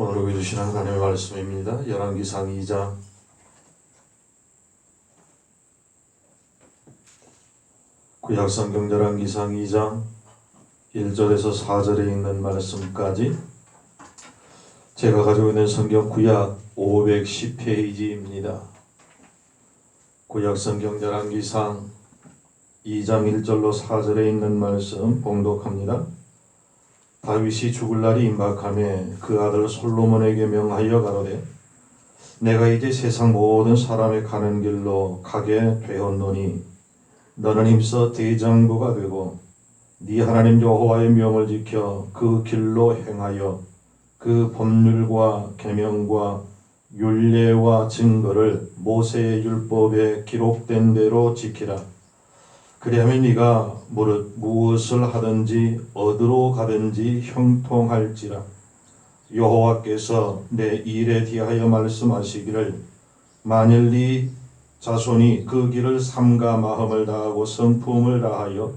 오늘 우리 주시는 하나님의 말씀입니다. 열왕기상 2장 열왕기상 2장 1절에서 4절에 있는 말씀까지 제가 가지고 있는 성경 구약 510페이지입니다. 구약성경 열왕기상 2장 1절로 4절에 있는 말씀 봉독합니다. 다윗이 죽을 날이 임박하매 그 아들 솔로몬에게 명하여 가로되 내가 이제 세상 모든 사람의 가는 길로 가게 되었노니 너는 힘써 대장부가 되고 네 하나님 여호와의 명을 지켜 그 길로 행하여 그 법률과 계명과 율례와 증거를 모세의 율법에 기록된 대로 지키라. 그리하면 네가 무엇을 하든지 어디로 가든지 형통할지라. 여호와께서 내 일에 대하여 말씀하시기를 만일 네 자손이 그 길을 삼가 마음을 다하고 성품을 다하여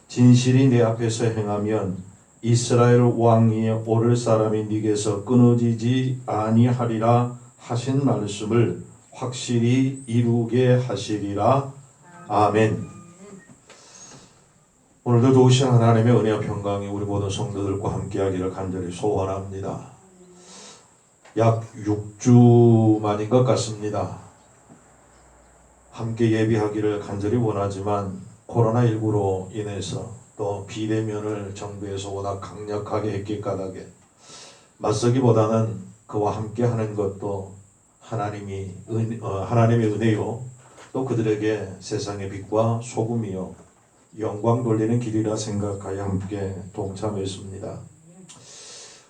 진실이 내 앞에서 행하면 이스라엘 왕위에 오를 사람이 네게서 끊어지지 아니하리라 하신 말씀을 확실히 이루게 하시리라. 아멘. 오늘도 도우신 하나님의 은혜와 평강이 우리 모든 성도들과 함께하기를 간절히 소원합니다. 약 6주 만인 것 같습니다. 함께 예비하기를 간절히 원하지만 코로나19로 인해서 또 비대면을 정부에서 워낙 강력하게 했기 까닭에 맞서기보다는 그와 함께하는 것도 하나님의 은혜요, 또 그들에게 세상의 빛과 소금이요 영광 돌리는 길이라 생각하여 함께 동참했습니다.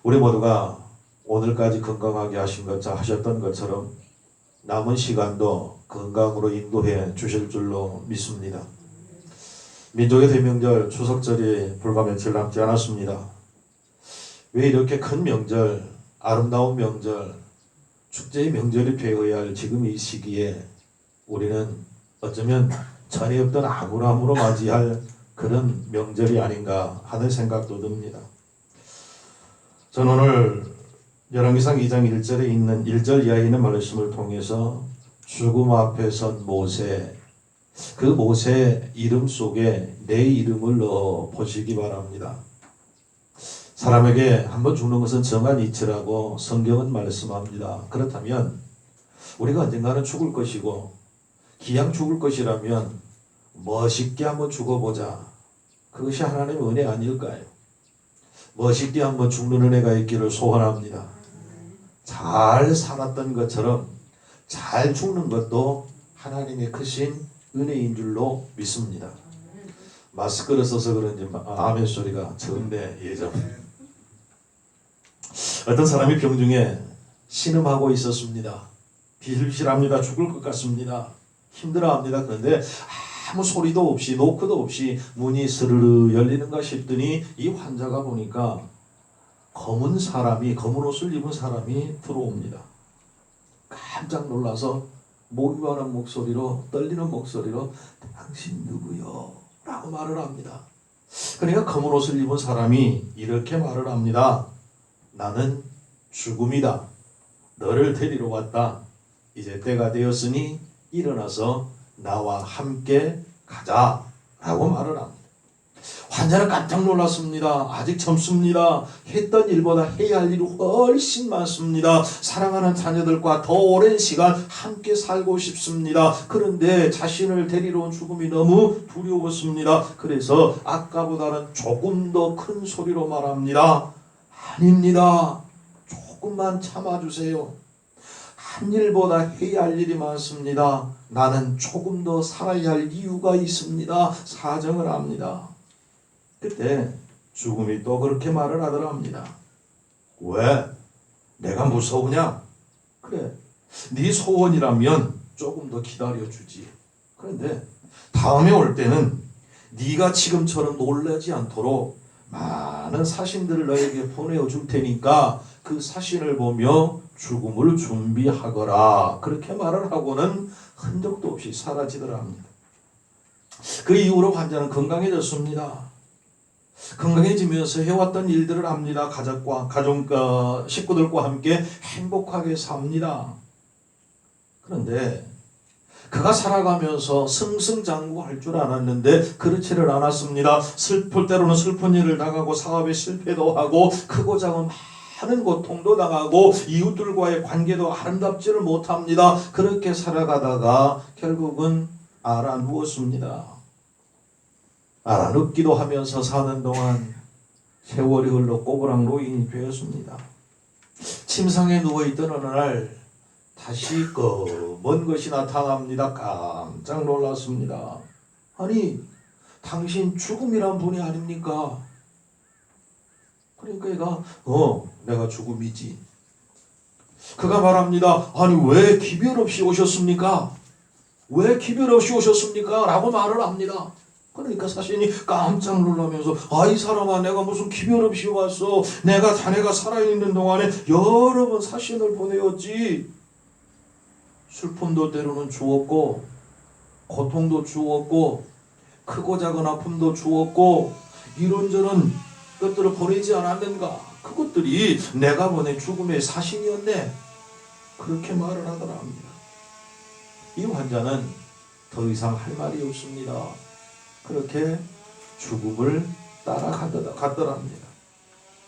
우리 모두가 오늘까지 건강하게 하셨던 것처럼 남은 시간도 건강으로 인도해 주실 줄로 믿습니다. 민족의 대명절 추석절이 불과 며칠 남지 않았습니다. 왜 이렇게 큰 명절, 아름다운 명절, 축제의 명절이 되어야 할 지금 이 시기에 우리는 어쩌면 전에 없던 암울함으로 맞이할 그런 명절이 아닌가 하는 생각도 듭니다. 저는 오늘 열왕기상 2장 1절에 있는 1절 이하에 있는 말씀을 통해서 죽음 앞에 선 모세, 그 모세 이름 속에 내 이름을 넣어 보시기 바랍니다. 사람에게 한번 죽는 것은 정한 이치라고 성경은 말씀합니다. 그렇다면 우리가 언젠가는 죽을 것이고 기왕 죽을 것이라면 멋있게 한번 죽어보자. 그것이 하나님의 은혜 아닐까요? 멋있게 한번 죽는 은혜가 있기를 소원합니다. 잘 살았던 것처럼 잘 죽는 것도 하나님의 크신 은혜인 줄로 믿습니다. 마스크를 써서 그런지 아멘 소리가 적네. 예전 어떤 사람이 병중에 신음하고 있었습니다. 비실비실합니다. 죽을 것 같습니다. 힘들어합니다. 그런데 아무 소리도 없이 노크도 없이 문이 스르르 열리는가 싶더니 이 환자가 보니까 검은 옷을 입은 사람이 들어옵니다. 깜짝 놀라서 모기와는 목소리로, 떨리는 목소리로 당신 누구요? 라고 말을 합니다. 그러니까 검은 옷을 입은 사람이 이렇게 말을 합니다. 나는 죽음이다. 너를 데리러 왔다. 이제 때가 되었으니 일어나서 나와 함께 가자 라고 말을 합니다. 환자는 깜짝 놀랐습니다. 아직 젊습니다. 했던 일보다 해야 할 일이 훨씬 많습니다. 사랑하는 자녀들과 더 오랜 시간 함께 살고 싶습니다. 그런데 자신을 데리러 온 죽음이 너무 두려웠습니다. 그래서 아까보다는 조금 더 큰 소리로 말합니다. 아닙니다. 조금만 참아주세요. 한 일보다 해야 할 일이 많습니다. 나는 조금 더 살아야 할 이유가 있습니다. 사정을 합니다. 그때 죽음이 또 그렇게 말을 하더랍니다. 왜? 내가 무서우냐? 그래, 네 소원이라면 조금 더 기다려주지. 그런데 다음에 올 때는 네가 지금처럼 놀라지 않도록 많은 사신들을 너에게 보내줄 테니까 그 사신을 보며 죽음을 준비하거라. 그렇게 말을 하고는 흔적도 없이 사라지더랍니다. 그 이후로 환자는 건강해졌습니다. 건강해지면서 해왔던 일들을 합니다. 가족과 식구들과 함께 행복하게 삽니다. 그런데 그가 살아가면서 승승장구할 줄 알았는데 그렇지를 않았습니다. 슬플 때로는 슬픈 일을 당하고 사업에 실패도 하고 크고 작은 많은 고통도 당하고 이웃들과의 관계도 아름답지를 못합니다. 그렇게 살아가다가 결국은 알아누웠습니다. 알아눕기도 하면서 사는 동안 세월이 흘러 꼬부랑 노인이 되었습니다. 침상에 누워있던 어느 날 다시 검은 것이 나타납니다. 깜짝 놀랐습니다. 아니, 당신 죽음이란 분이 아닙니까? 그러니까 얘가 내가 죽음이지. 그가 말합니다. 아니, 왜 기별 없이 오셨습니까? 왜 기별 없이 오셨습니까? 라고 말을 합니다. 그러니까 사신이 깜짝 놀라면서 이 사람아, 내가 무슨 기별 없이 왔어. 내가 자네가 살아있는 동안에 여러 번 사신을 보내었지. 슬픔도 때로는 주었고 고통도 주었고 크고 작은 아픔도 주었고 이런저런 것들을 보내지 않았는가? 그것들이 내가 보낸 죽음의 사신이었네. 그렇게 말을 하더랍니다. 이 환자는 더 이상 할 말이 없습니다. 그렇게 죽음을 따라갔더랍니다.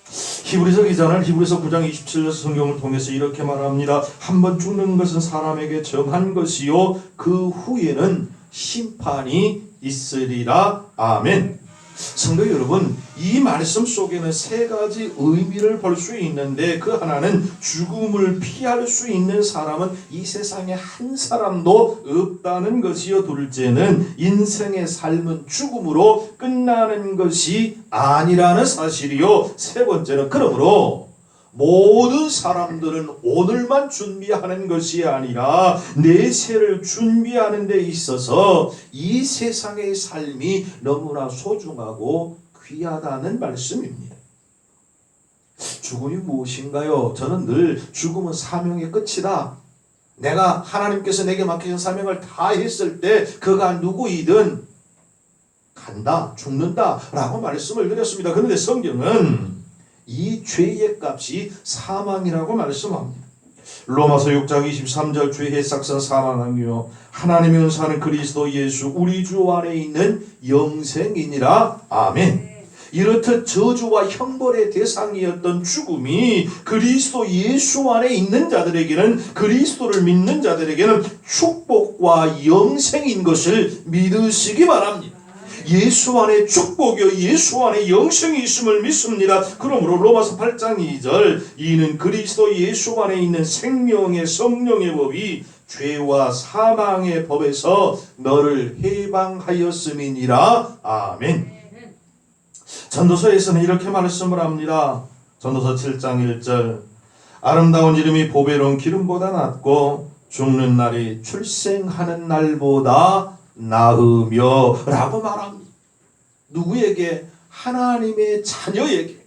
히브리서 기자는 히브리서 9장 27절 성경을 통해서 이렇게 말합니다. 한번 죽는 것은 사람에게 정한 것이요 그 후에는 심판이 있으리라. 아멘. 성도 여러분, 이 말씀 속에는 세 가지 의미를 볼 수 있는데 그 하나는 죽음을 피할 수 있는 사람은 이 세상에 한 사람도 없다는 것이요, 둘째는 인생의 삶은 죽음으로 끝나는 것이 아니라는 사실이요, 세 번째는 그러므로 모든 사람들은 오늘만 준비하는 것이 아니라 내세를 준비하는 데 있어서 이 세상의 삶이 너무나 소중하고 귀하다는 말씀입니다. 죽음이 무엇인가요? 저는 늘 죽음은 사명의 끝이다. 내가 하나님께서 내게 맡기신 사명을 다 했을 때 그가 누구이든 간다, 죽는다 라고 말씀을 드렸습니다. 그런데 성경은 이 죄의 값이 사망이라고 말씀합니다. 로마서 6장 23절 죄의 삭선 사망이요 하나님의 은사는 그리스도 예수 우리 주 안에 있는 영생이니라. 아멘. 이렇듯 저주와 형벌의 대상이었던 죽음이 그리스도 예수 안에 있는 자들에게는, 그리스도를 믿는 자들에게는 축복과 영생인 것을 믿으시기 바랍니다. 예수 안에 축복이요 예수 안에 영생이 있음을 믿습니다. 그러므로 로마서 8장 2절 이는 그리스도 예수 안에 있는 생명의 성령의 법이 죄와 사망의 법에서 너를 해방하였음이니라. 아멘. 전도서에서는 이렇게 말씀을 합니다. 전도서 7장 1절 아름다운 이름이 보배로운 기름보다 낫고 죽는 날이 출생하는 날보다 나으며 라고 말합니다. 누구에게? 하나님의 자녀에게,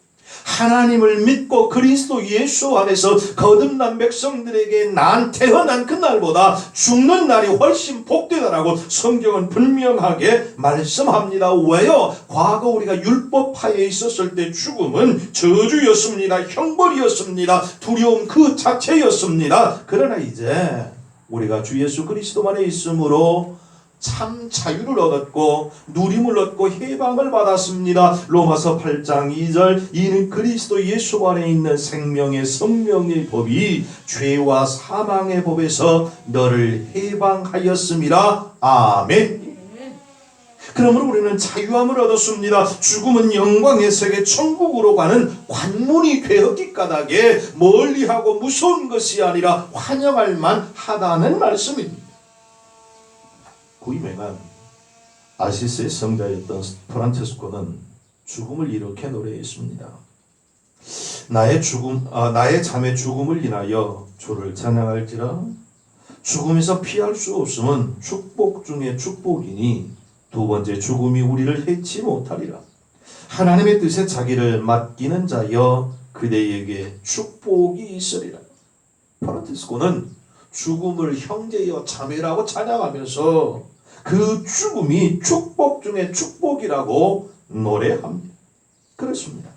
하나님을 믿고 그리스도 예수 안에서 거듭난 백성들에게 난 태어난 그날보다 죽는 날이 훨씬 복되다라고 성경은 분명하게 말씀합니다. 왜요? 과거 우리가 율법하에 있었을 때 죽음은 저주였습니다. 형벌이었습니다. 두려움 그 자체였습니다. 그러나 이제 우리가 주 예수 그리스도만에 있으므로 참 자유를 얻었고 누림을 얻고 해방을 받았습니다. 로마서 8장 2절 이는 그리스도 예수 안에 있는 생명의 성령의 법이 죄와 사망의 법에서 너를 해방하였음이라. 아멘. 그러므로 우리는 자유함을 얻었습니다. 죽음은 영광의 세계 천국으로 가는 관문이 되었기 까닭에 멀리하고 무서운 것이 아니라 환영할 만하다는 말씀입니다. 구유명한 아시스의 성자였던 프란체스코는 죽음을 이렇게 노래했습니다. 나의 잠의 죽음을 인하여 주를 찬양할지라. 죽음에서 피할 수 없음은 축복 중에 축복이니 두 번째 죽음이 우리를 해치 못하리라. 하나님의 뜻에 자기를 맡기는 자여 그대에게 축복이 있으리라. 프란체스코는 죽음을 형제여 자매라고 찬양하면서 그 죽음이 축복 중에 축복이라고 노래합니다. 그렇습니다.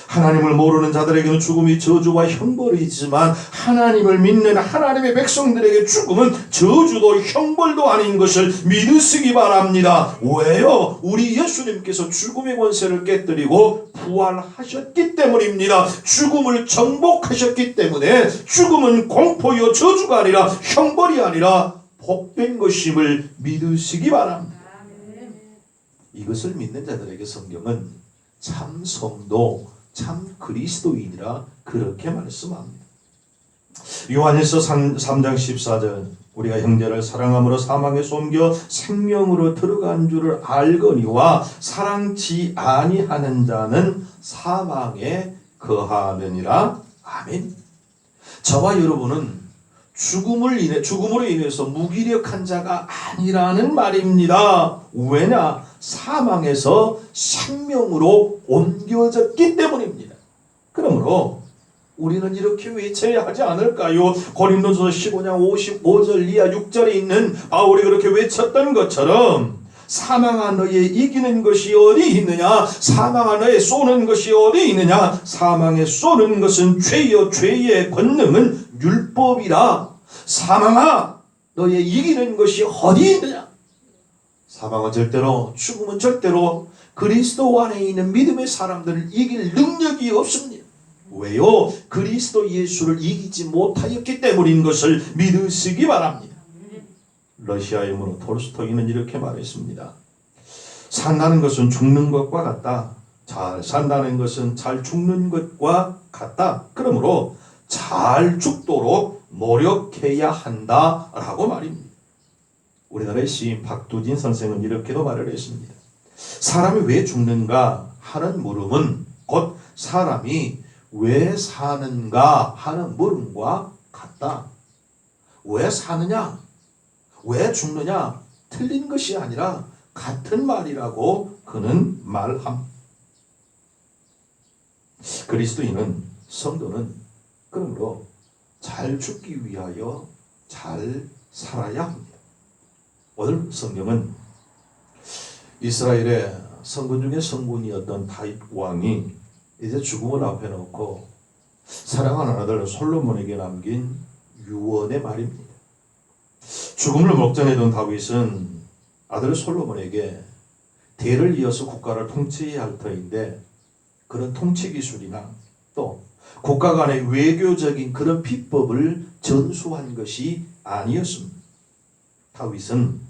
하나님을 모르는 자들에게는 죽음이 저주와 형벌이지만 하나님을 믿는 하나님의 백성들에게 죽음은 저주도 형벌도 아닌 것을 믿으시기 바랍니다. 왜요? 우리 예수님께서 죽음의 권세를 깨뜨리고 부활하셨기 때문입니다. 죽음을 정복하셨기 때문에 죽음은 공포요 저주가 아니라 형벌이 아니라 복된 것임을 믿으시기 바랍니다. 이것을 믿는 자들에게 성경은 참 성도, 참 그리스도인이라 그렇게 말씀합니다. 요한일서 3장 14절 우리가 형제를 사랑함으로 사망에 옮겨 생명으로 들어간 줄을 알거니와 사랑치 아니하는 자는 사망에 거하느니라. 아멘. 저와 여러분은 죽음으로 인해서 무기력한 자가 아니라는 말입니다. 왜냐? 사망에서 생명으로 옮겨졌기 때문입니다. 그러므로 우리는 이렇게 외쳐야 하지 않을까요? 고린도서 15장 55절 이하 6절에 있는 바울이 그렇게 외쳤던 것처럼 사망아 너의 이기는 것이 어디 있느냐? 사망아 너의 쏘는 것이 어디 있느냐? 사망에 쏘는 것은 죄요 죄의 권능은 율법이라. 사망아 너의 이기는 것이 어디 있느냐? 사망은 절대로, 죽음은 절대로 그리스도 안에 있는 믿음의 사람들을 이길 능력이 없습니다. 왜요? 그리스도 예수를 이기지 못하였기 때문인 것을 믿으시기 바랍니다. 러시아 영어로 톨스토이는 이렇게 말했습니다. 산다는 것은 죽는 것과 같다. 잘 산다는 것은 잘 죽는 것과 같다. 그러므로 잘 죽도록 노력해야 한다라고 말입니다. 우리나라의 시인 박두진 선생은 이렇게도 말을 했습니다. 사람이 왜 죽는가 하는 물음은 곧 사람이 왜 사는가 하는 물음과 같다. 왜 사느냐? 왜 죽느냐? 틀린 것이 아니라 같은 말이라고 그는 말합니다. 그리스도인은, 성도는 그러므로 잘 죽기 위하여 잘 살아야 합니다. 오늘 성경은 이스라엘의 성군 중에 성군이었던 다윗 왕이 이제 죽음을 앞에 놓고 사랑하는 아들 솔로몬에게 남긴 유언의 말입니다. 죽음을 목전에 둔 다윗은 아들 솔로몬에게 대를 이어서 국가를 통치해야 할 터인데 그런 통치 기술이나 또 국가 간의 외교적인 그런 비법을 전수한 것이 아니었습니다. 다윗은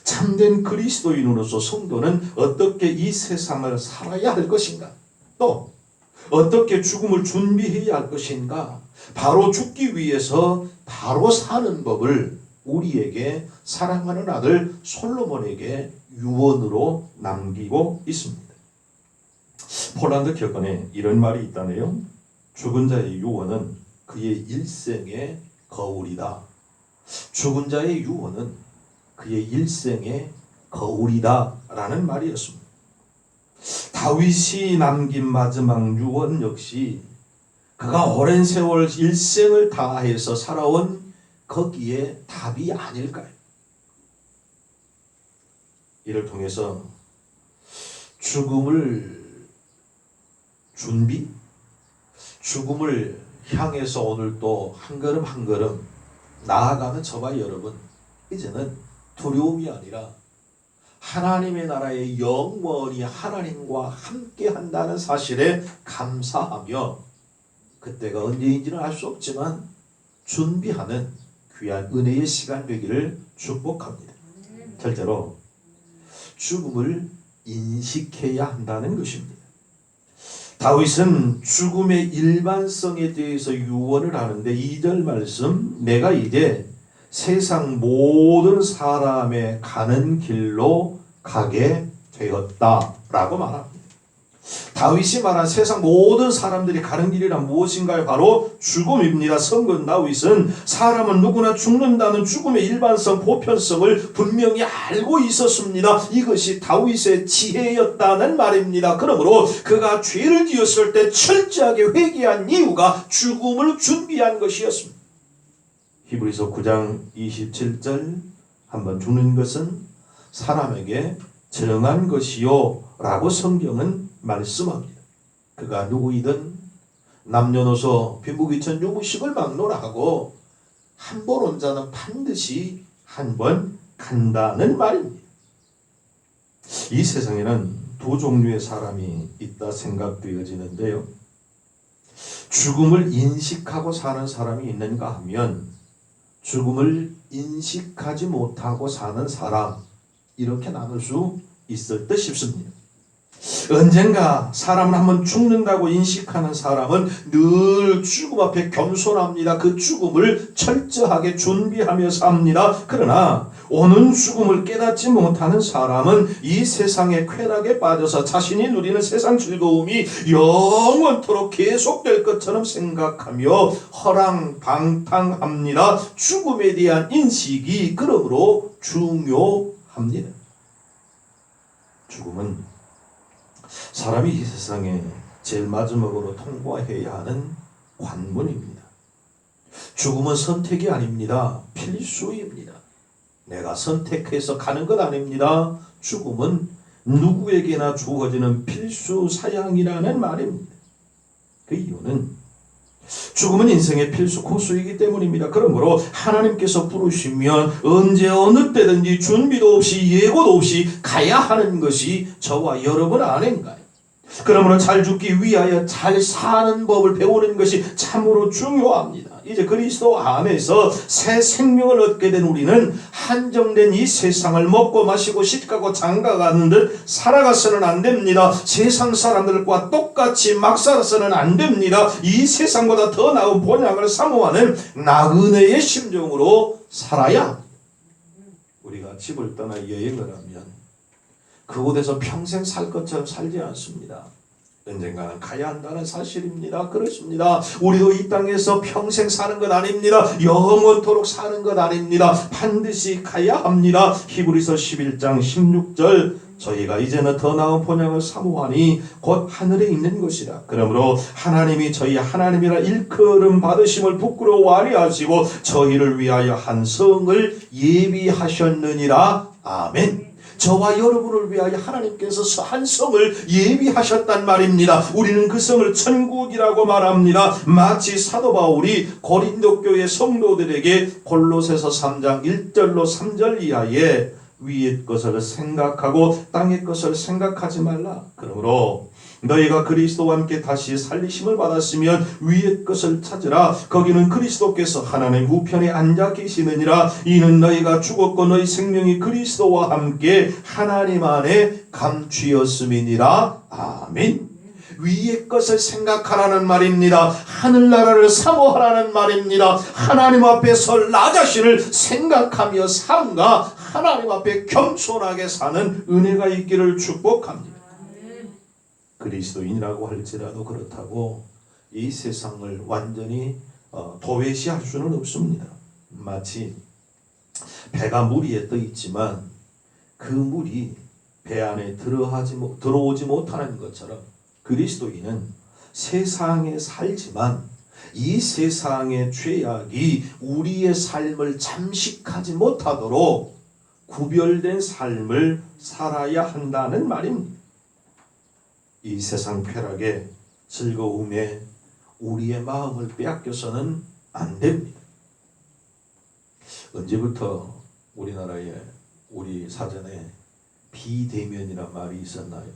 참된 그리스도인으로서 성도는 어떻게 이 세상을 살아야 할 것인가, 또 어떻게 죽음을 준비해야 할 것인가, 바로 죽기 위해서 바로 사는 법을 우리에게 사랑하는 아들 솔로몬에게 유언으로 남기고 있습니다. 폴란드 격언에 이런 말이 있다네요. 죽은 자의 유언은 그의 일생의 거울이다. 죽은 자의 유언은 그의 일생의 거울이다 라는 말이었습니다. 다윗이 남긴 마지막 유언 역시 그가 오랜 세월 일생을 다해서 살아온 거기에 답이 아닐까요? 이를 통해서 죽음을 죽음을 향해서 오늘 또 한 걸음 한 걸음 나아가는 저와 여러분, 이제는 두려움이 아니라 하나님의 나라에 영원히 하나님과 함께 한다는 사실에 감사하며 그때가 언제인지는 알 수 없지만 준비하는 귀한 은혜의 시간 되기를 축복합니다. 절대로 죽음을 인식해야 한다는 것입니다. 다윗은 죽음의 일반성에 대해서 유언을 하는데 2절 말씀, 내가 이제 세상 모든 사람의 가는 길로 가게 되었다 라고 말합니다. 다윗이 말한 세상 모든 사람들이 가는 길이란 무엇인가요? 바로 죽음입니다. 성군 다윗은 사람은 누구나 죽는다는 죽음의 일반성, 보편성을 분명히 알고 있었습니다. 이것이 다윗의 지혜였다는 말입니다. 그러므로 그가 죄를 지었을 때 철저하게 회개한 이유가 죽음을 준비한 것이었습니다. 히브리서 9장 27절, 한번 죽는 것은 사람에게 정한 것이요 라고 성경은 말씀합니다. 그가 누구이든 남녀노소 빈부귀천 유무식을 막론하 하고 한 번 온 자는 반드시 한 번 간다는 말입니다. 이 세상에는 두 종류의 사람이 있다 생각되어지는데요. 죽음을 인식하고 사는 사람이 있는가 하면 죽음을 인식하지 못하고 사는 사람, 이렇게 나눌 수 있을 듯 싶습니다. 언젠가 사람은 한번 죽는다고 인식하는 사람은 늘 죽음 앞에 겸손합니다. 그 죽음을 철저하게 준비하며 삽니다. 그러나 오는 죽음을 깨닫지 못하는 사람은 이 세상의 쾌락에 빠져서 자신이 누리는 세상 즐거움이 영원토록 계속될 것처럼 생각하며 허랑방탕합니다. 죽음에 대한 인식이 그러므로 중요합니다. 죽음은 사람이 이 세상에 제일 마지막으로 통과해야 하는 관문입니다. 죽음은 선택이 아닙니다. 필수입니다. 내가 선택해서 가는 것 아닙니다. 죽음은 누구에게나 주어지는 필수 사양이라는 말입니다. 그 이유는 죽음은 인생의 필수 코스이기 때문입니다. 그러므로 하나님께서 부르시면 언제 어느 때든지 준비도 없이 예고도 없이 가야 하는 것이 저와 여러분 아닌가요? 그러므로 잘 죽기 위하여 잘 사는 법을 배우는 것이 참으로 중요합니다. 이제 그리스도 안에서 새 생명을 얻게 된 우리는 한정된 이 세상을 먹고 마시고 시집가고 장가가는 듯 살아가서는 안 됩니다. 세상 사람들과 똑같이 막 살아서는 안 됩니다. 이 세상보다 더 나은 본향을 사모하는 나그네의 심정으로 살아야 합니다. 우리가 집을 떠나 여행을 하면 그곳에서 평생 살 것처럼 살지 않습니다. 언젠가는 가야 한다는 사실입니다. 그렇습니다. 우리도 이 땅에서 평생 사는 것 아닙니다. 영원토록 사는 것 아닙니다. 반드시 가야 합니다. 히브리서 11장 16절 저희가 이제는 더 나은 본향을 사모하니 곧 하늘에 있는 것이라. 그러므로 하나님이 저희 하나님이라 일컬음 받으심을 부끄러워하리 하시고 저희를 위하여 한 성을 예비하셨느니라. 아멘. 저와 여러분을 위하여 하나님께서 한 성을 예비하셨단 말입니다. 우리는 그 성을 천국이라고 말합니다. 마치 사도 바울이 고린도 교회 성도들에게 골로새서 3장 1절로 3절 이하에 위의 것을 생각하고 땅의 것을 생각하지 말라. 그러므로 너희가 그리스도와 함께 다시 살리심을 받았으면 위의 것을 찾으라. 거기는 그리스도께서 하나님 우편에 앉아 계시느니라. 이는 너희가 죽었고 너희 생명이 그리스도와 함께 하나님 안에 감추었음이니라. 아멘. 위의 것을 생각하라는 말입니다. 하늘나라를 사모하라는 말입니다. 하나님 앞에서 나 자신을 생각하며 삶과 하나님 앞에 겸손하게 사는 은혜가 있기를 축복합니다. 그리스도인이라고 할지라도 그렇다고 이 세상을 완전히 도외시할 수는 없습니다. 마치 배가 물 위에 떠 있지만 그 물이 배 안에 들어오지 못하는 것처럼 그리스도인은 세상에 살지만 이 세상의 죄악이 우리의 삶을 잠식하지 못하도록 구별된 삶을 살아야 한다는 말입니다. 이 세상 쾌락에 즐거움에 우리의 마음을 빼앗겨서는 안 됩니다. 언제부터 우리나라에 우리 사전에 비대면이란 말이 있었나요?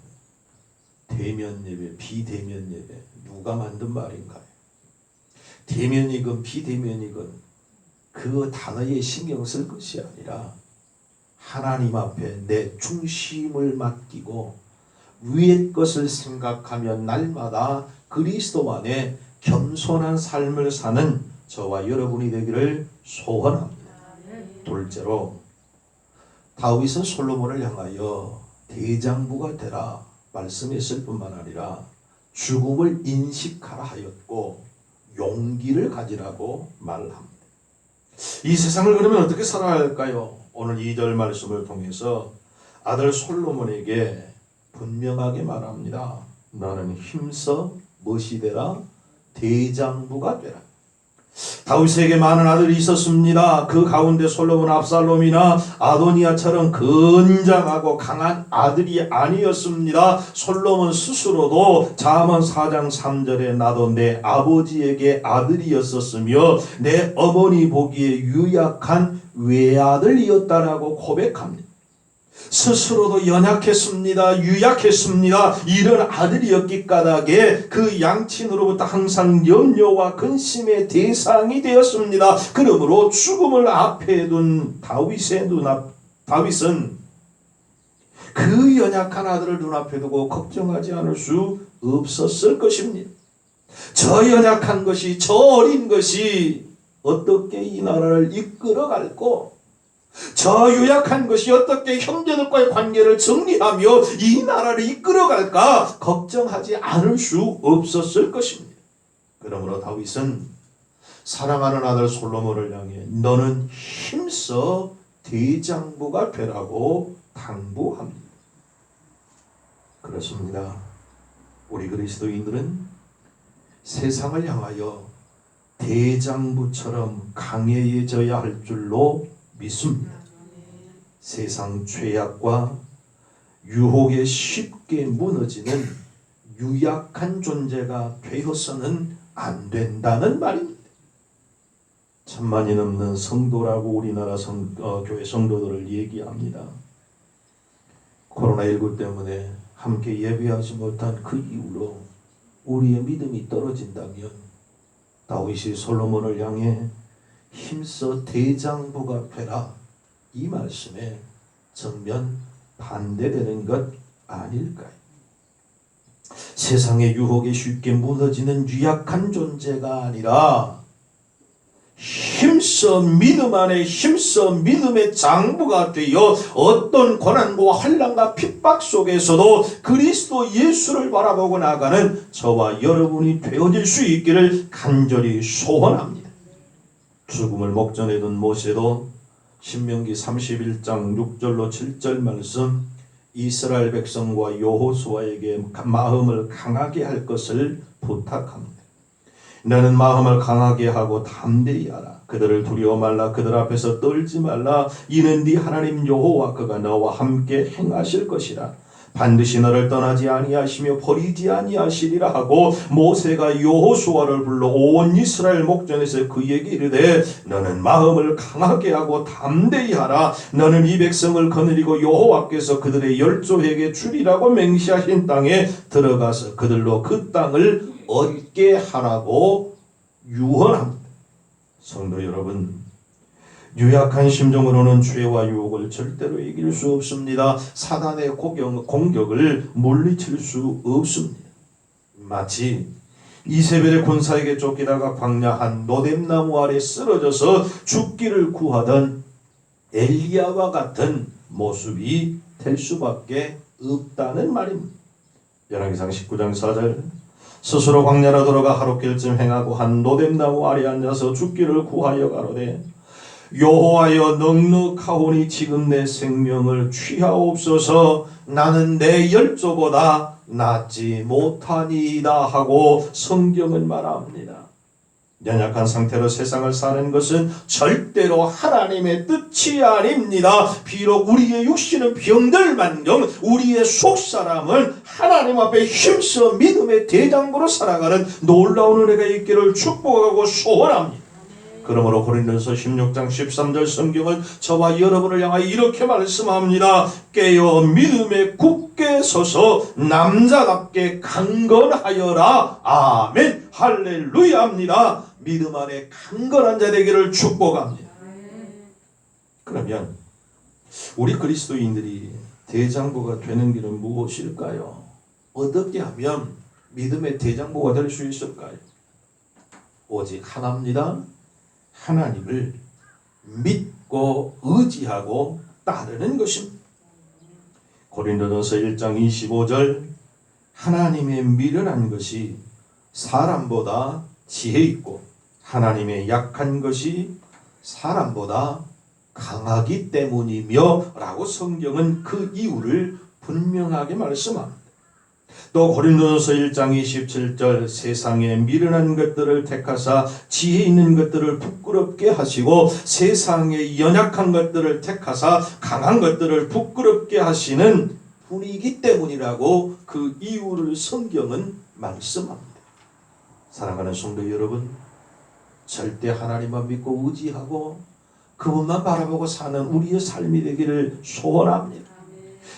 대면 예배, 비대면 예배 누가 만든 말인가요? 대면이건 비대면이건 그 단어에 신경 쓸 것이 아니라 하나님 앞에 내 중심을 맡기고 위의 것을 생각하며 날마다 그리스도 안에 겸손한 삶을 사는 저와 여러분이 되기를 소원합니다. 둘째로 다윗은 솔로몬을 향하여 대장부가 되라 말씀했을 뿐만 아니라 죽음을 인식하라 하였고 용기를 가지라고 말합니다. 이 세상을 그러면 어떻게 살아야 할까요? 오늘 2절 말씀을 통해서 아들 솔로몬에게 분명하게 말합니다. 너는 힘써 무엇이 되라? 대장부가 되라. 다윗에게 많은 아들이 있었습니다. 그 가운데 솔로몬, 압살롬이나 아도니아처럼 건장하고 강한 아들이 아니었습니다. 솔로몬 스스로도 잠언 4장 3절에 나도 내 아버지에게 아들이었었으며 내 어머니 보기에 유약한 외아들이었다라고 고백합니다. 스스로도 연약했습니다. 유약했습니다. 이런 아들이었기 까닭에 그 양친으로부터 항상 염려와 근심의 대상이 되었습니다. 그러므로 죽음을 앞에 둔 다윗은 그 연약한 아들을 눈앞에 두고 걱정하지 않을 수 없었을 것입니다. 저 연약한 것이, 저 어린 것이 어떻게 이 나라를 이끌어갈고, 저 유약한 것이 어떻게 형제들과의 관계를 정리하며 이 나라를 이끌어갈까 걱정하지 않을 수 없었을 것입니다. 그러므로 다윗은 사랑하는 아들 솔로몬을 향해 너는 힘써 대장부가 되라고 당부합니다. 그렇습니다. 우리 그리스도인들은 세상을 향하여 대장부처럼 강해져야 할 줄로 믿습니다. 세상 죄악과 유혹에 쉽게 무너지는 유약한 존재가 되어서는 안 된다는 말입니다. 천만이 넘는 성도라고 우리나라 교회 성도들을 얘기합니다. 코로나19 때문에 함께 예배하지 못한 그 이후로 우리의 믿음이 떨어진다면 다윗이 솔로몬을 향해 힘써 대장부가 되라, 이 말씀에 정면 반대되는 것 아닐까요? 세상의 유혹에 쉽게 무너지는 유약한 존재가 아니라 힘써 믿음 안에 힘써 믿음의 장부가 되어 어떤 고난과 환난과 핍박 속에서도 그리스도 예수를 바라보고 나가는 저와 여러분이 되어질 수 있기를 간절히 소원합니다. 죽음을 목전에 둔 모세도 신명기 31장 6절로 7절 말씀, 이스라엘 백성과 여호수아에게 마음을 강하게 할 것을 부탁합니다. 너는 마음을 강하게 하고 담대히 하라. 그들을 두려워 말라. 그들 앞에서 떨지 말라. 이는 네 하나님 여호와 그가 너와 함께 행하실 것이라. 반드시 너를 떠나지 아니하시며 버리지 아니하시리라 하고 모세가 여호수아를 불러 온 이스라엘 목전에서 그에게 이르되 너는 마음을 강하게 하고 담대히 하라. 너는 이 백성을 거느리고 여호와께서 그들의 열조에게 주리라고 맹세하신 땅에 들어가서 그들로 그 땅을 얻게 하라고 유언합니다. 성도 여러분, 유약한 심정으로는 죄와 유혹을 절대로 이길 수 없습니다. 사단의 공격을 물리칠 수 없습니다. 마치 이세벨의 군사에게 쫓기다가 광야 한 노뎀나무 아래 쓰러져서 죽기를 구하던 엘리야와 같은 모습이 될 수밖에 없다는 말입니다. 열왕기상 19장 4절, 스스로 광야로 들어가 하룻길쯤 행하고 한 노뎀나무 아래 앉아서 죽기를 구하여 가로되 여호와여 넉넉하오니 지금 내 생명을 취하옵소서. 나는 내 열조보다 낫지 못하니이다 하고 성경은 말합니다. 연약한 상태로 세상을 사는 것은 절대로 하나님의 뜻이 아닙니다. 비록 우리의 육신은 병들만정 우리의 속사람은 하나님 앞에 힘써 믿음의 대장부로 살아가는 놀라운 은혜가 있기를 축복하고 소원합니다. 그러므로 고린도서 16장 13절 성경은 저와 여러분을 향하여 이렇게 말씀합니다. 깨어 믿음에 굳게 서서 남자답게 강건하여라. 아멘 할렐루야입니다. 믿음 안에 강건한 자 되기를 축복합니다. 그러면 우리 그리스도인들이 대장부가 되는 길은 무엇일까요? 어떻게 하면 믿음의 대장부가 될 수 있을까요? 오직 하나입니다. 하나님을 믿고 의지하고 따르는 것입니다. 고린도전서 1장 25절, 하나님의 미련한 것이 사람보다 지혜 있고 하나님의 약한 것이 사람보다 강하기 때문이며 라고 성경은 그 이유를 분명하게 말씀합니다. 또 고린도전서 1장 27절 세상에 미련한 것들을 택하사 지혜 있는 것들을 부끄럽게 하시고 세상에 연약한 것들을 택하사 강한 것들을 부끄럽게 하시는 분이기 때문이라고 그 이유를 성경은 말씀합니다. 사랑하는 성도 여러분, 절대 하나님만 믿고 의지하고 그분만 바라보고 사는 우리의 삶이 되기를 소원합니다.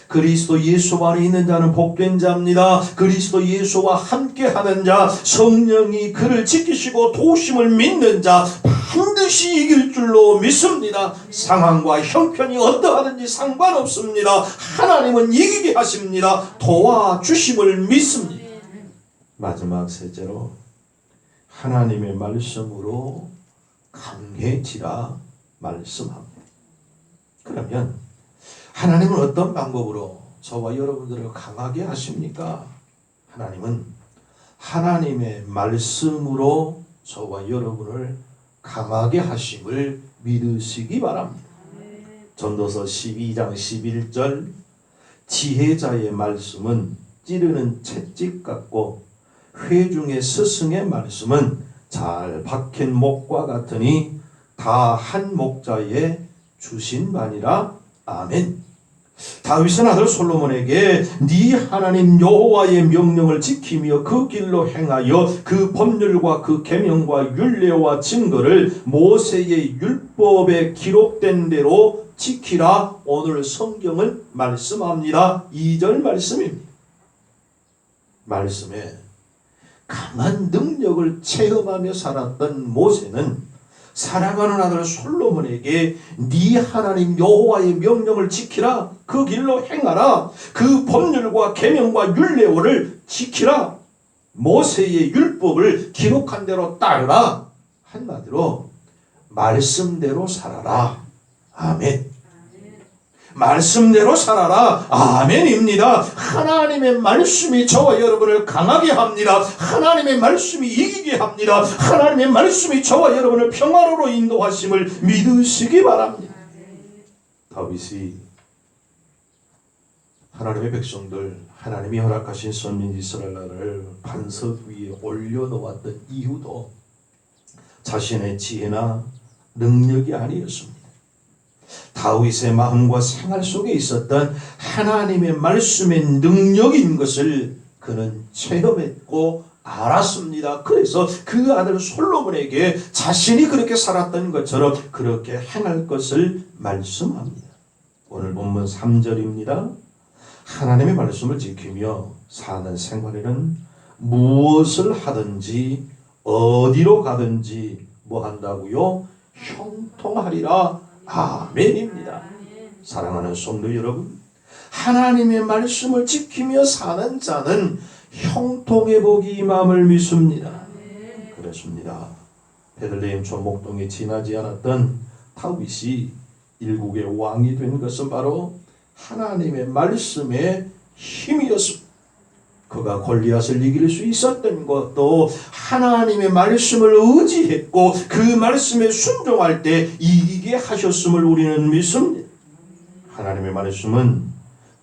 그리스도 예수 안에 있는 자는 복된 자입니다. 그리스도 예수와 함께하는 자, 성령이 그를 지키시고 도우심을 믿는 자 반드시 이길 줄로 믿습니다. 상황과 형편이 어떠하든지 상관없습니다. 하나님은 이기게 하십니다. 도와주심을 믿습니다. 마지막 셋째로 하나님의 말씀으로 강해지라 말씀합니다. 그러면 하나님은 어떤 방법으로 저와 여러분들을 강하게 하십니까? 하나님은 하나님의 말씀으로 저와 여러분을 강하게 하심을 믿으시기 바랍니다. 전도서 12장 11절 지혜자의 말씀은 찌르는 채찍 같고 회중의 스승의 말씀은 잘 박힌 목과 같으니 다 한 목자에 주신 바니라. 아멘. 다윗은 아들 솔로몬에게 네 하나님 여호와의 명령을 지키며 그 길로 행하여 그 법률과 그 계명과 율례와 증거를 모세의 율법에 기록된 대로 지키라. 오늘 성경은 말씀합니다. 2절 말씀입니다. 말씀에 강한 능력을 체험하며 살았던 모세는 사랑하는 아들 솔로몬에게 네 하나님 여호와의 명령을 지키라. 그 길로 행하라. 그 법률과 계명과 율례를 지키라. 모세의 율법을 기록한 대로 따르라. 한마디로 말씀대로 살아라. 아멘. 말씀대로 살아라. 아멘입니다. 하나님의 말씀이 저와 여러분을 강하게 합니다. 하나님의 말씀이 이기게 합니다. 하나님의 말씀이 저와 여러분을 평화로로 인도하심을 믿으시기 바랍니다. 다윗이 하나님의 백성들, 하나님이 허락하신 선민 이스라엘을 반석 위에 올려놓았던 이유도 자신의 지혜나 능력이 아니었습니다. 다윗의 마음과 생활 속에 있었던 하나님의 말씀의 능력인 것을 그는 체험했고 알았습니다. 그래서 그 아들 솔로몬에게 자신이 그렇게 살았던 것처럼 그렇게 행할 것을 말씀합니다. 오늘 본문 3절입니다. 하나님의 말씀을 지키며 사는 생활에는 무엇을 하든지 어디로 가든지 뭐 한다고요? 형통하리라. 아멘입니다. 사랑하는 성도 여러분, 하나님의 말씀을 지키며 사는 자는 형통의 복이 임함을 믿습니다. 그렇습니다. 베들레헴 초목동에 지나지 않았던 다윗이 일국의 왕이 된 것은 바로 하나님의 말씀의 힘이었습니다. 그가 골리앗을 이길 수 있었던 것도 하나님의 말씀을 의지했고 그 말씀에 순종할 때 이기게 하셨음을 우리는 믿습니다. 하나님의 말씀은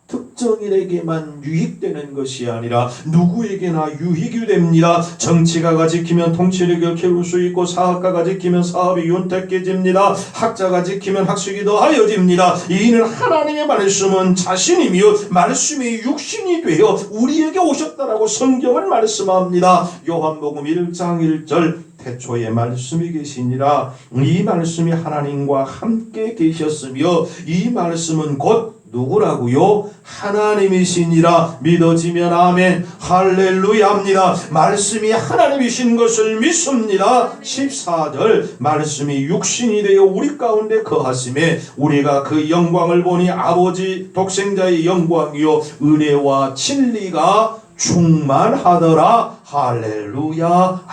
특정인에게만 유익되는 것이 아니라 누구에게나 유익이 됩니다. 정치가가 지키면 통치력을 키울 수 있고 사학가가 지키면 사업이 윤택해집니다. 학자가 지키면 학식이 더하여집니다. 이는 하나님의 말씀은 자신이며 말씀이 육신이 되어 우리에게 오셨다라고 성경을 말씀합니다. 요한복음 1장 1절 태초에 말씀이 계시니라. 이 말씀이 하나님과 함께 계셨으며 이 말씀은 곧 누구라고요? 하나님이시니라. 믿어지면 아멘. 할렐루야입니다. 말씀이 하나님이신 것을 믿습니다. 14절 말씀이 육신이 되어 우리 가운데 거하심에 우리가 그 영광을 보니 아버지 독생자의 영광이요 은혜와 진리가 충만하더라. 할렐루야.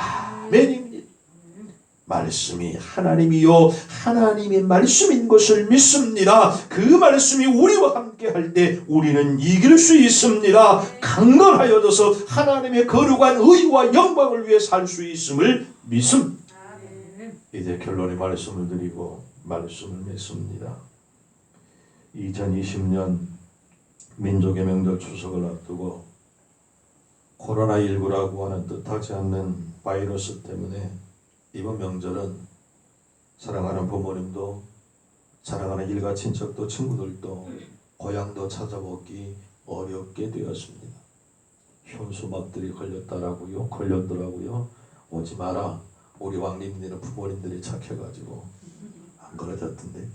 아멘입니다. 말씀이 하나님이요 하나님의 말씀인 것을 믿습니다. 그 말씀이 우리와 함께 할 때 우리는 이길 수 있습니다. 강건하여져서 하나님의 거룩한 의와 영광을 위해 살 수 있음을 믿습니다. 이제 결론의 말씀을 드리고 말씀을 맺습니다. 2020년 민족의 명절 추석을 앞두고 코로나19라고 하는 뜻하지 않는 바이러스 때문에 이번 명절은 사랑하는 부모님도 사랑하는 일가 친척도 친구들도 고향도 찾아보기 어렵게 되었습니다. 현수막들이 걸렸더라고요. 오지 마라. 우리 왕님들은 부모님들이 착해가지고 안 걸어졌던데.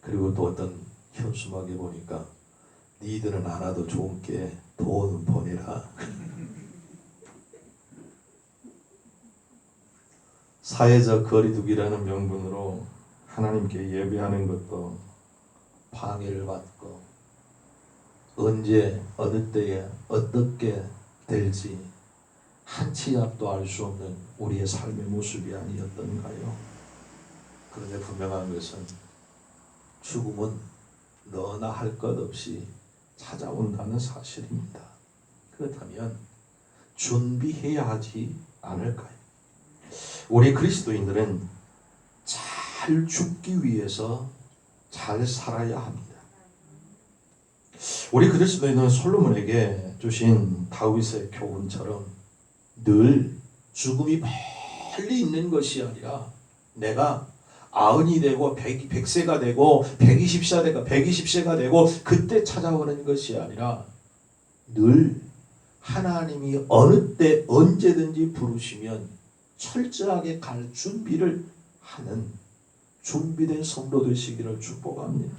그리고 또 어떤 현수막에 보니까 니들은 안 와도 좋은 게 돈은 보내라. 사회적 거리두기라는 명분으로 하나님께 예배하는 것도 방해를 받고 언제 어느 때에 어떻게 될지 한 치 앞도 알 수 없는 우리의 삶의 모습이 아니었던가요? 그런데 분명한 것은 죽음은 너나 할 것 없이 찾아온다는 사실입니다. 그렇다면 준비해야 하지 않을까요? 우리 그리스도인들은 잘 죽기 위해서 잘 살아야 합니다. 우리 그리스도인은 솔로몬에게 주신 다윗의 교훈처럼 늘 죽음이 멀리 있는 것이 아니라 내가 90이 되고 100세가 되고 120세가 되고 그때 찾아오는 것이 아니라 늘 하나님이 어느 때 언제든지 부르시면 철저하게 갈 준비를 하는 준비된 성도 되시기를 축복합니다.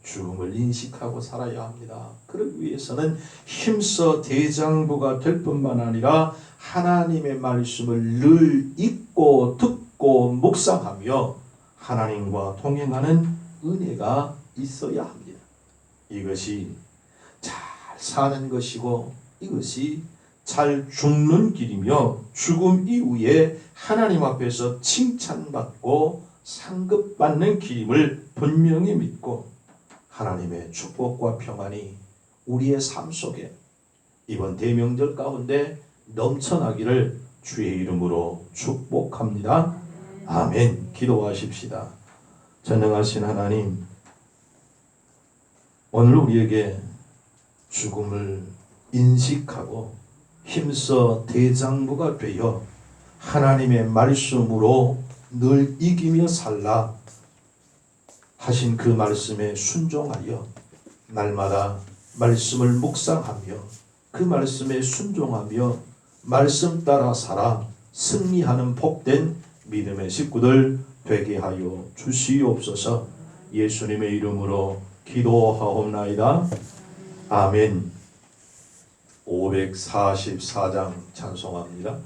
죽음을 인식하고 살아야 합니다. 그러기 위해서는 힘써 대장부가 될 뿐만 아니라 하나님의 말씀을 늘 읽고 듣고 묵상하며 하나님과 동행하는 은혜가 있어야 합니다. 이것이 잘 사는 것이고 이것이 잘 죽는 길이며 죽음 이후에 하나님 앞에서 칭찬받고 상급받는 길임을 분명히 믿고 하나님의 축복과 평안이 우리의 삶 속에 이번 대명절 가운데 넘쳐나기를 주의 이름으로 축복합니다. 아멘. 기도하십시다. 전능하신 하나님, 오늘 우리에게 죽음을 인식하고 힘써 대장부가 되어 하나님의 말씀으로 늘 이기며 살라 하신 그 말씀에 순종하여 날마다 말씀을 묵상하며 그 말씀에 순종하며 말씀 따라 살아 승리하는 복된 믿음의 식구들 되게 하여 주시옵소서. 예수님의 이름으로 기도하옵나이다. 아멘. 544장 찬송합니다.